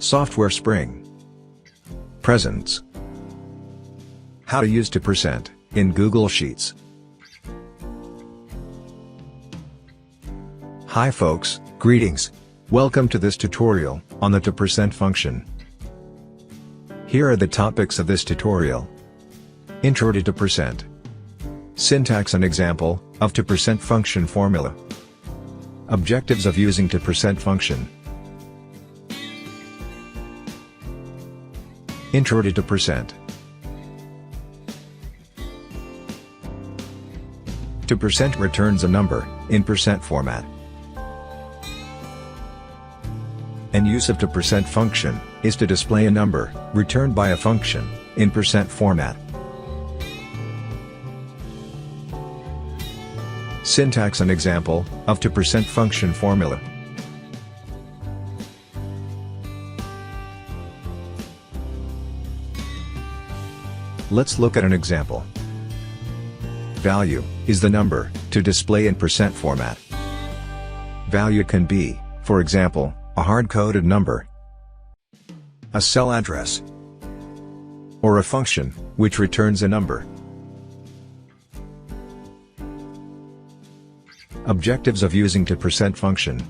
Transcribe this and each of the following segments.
Software Spring. Presents. How to use %% in Google Sheets. Hi folks, greetings. Welcome to this tutorial on the %% function. Here are the topics of this tutorial. Intro to %. Syntax and example of %% function formula. Objectives of using %% function. Intro to %. %% returns a number in % format. And use of %% function is to display a number returned by a function in % format. Syntax and example of %% function formula. Let's look at an example. Value is the number to display in % format. Value can be, for example, a hard-coded number, a cell address, or a function which returns a number. Objectives of using %% function.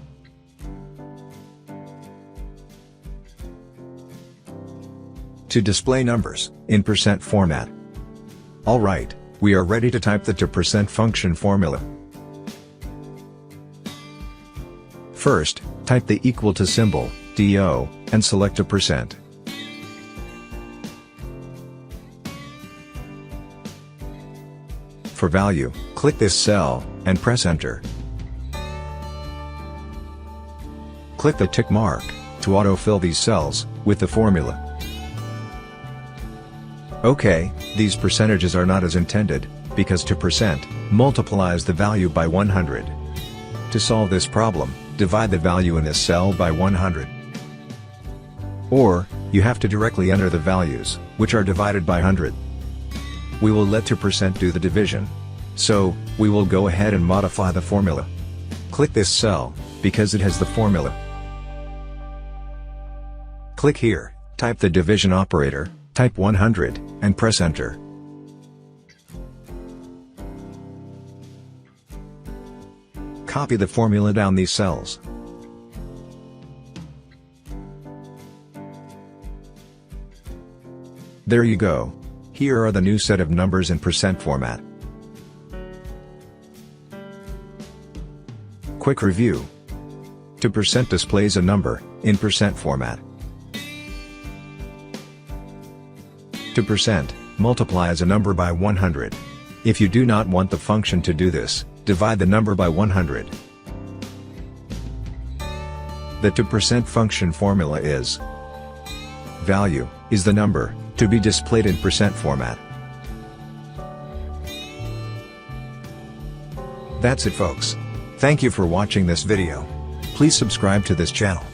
To display numbers in % format. Alright, we are ready to type the %% function formula. First, type the equal to symbol, DO, and select %. For value, click this cell, and press enter. Click the tick mark to autofill these cells with the formula. Okay, these percentages are not as intended, because %% multiplies the value by 100. To solve this problem, divide the value in this cell by 100. Or, you have to directly enter the values, which are divided by 100. We will let %% do the division. So, we will go ahead and modify the formula. Click this cell, because it has the formula. Click here, type the division operator, type 100, and press enter. Copy the formula down these cells. There you go. Here are the new set of numbers in % format. Quick review. %% displays a number in % format. %% multiplies a number by 100. If you do not want the function to do this, divide the number by 100. The %% function formula is: value is the number to be displayed in % format. That's it folks. Thank you for watching this video. Please subscribe to this channel.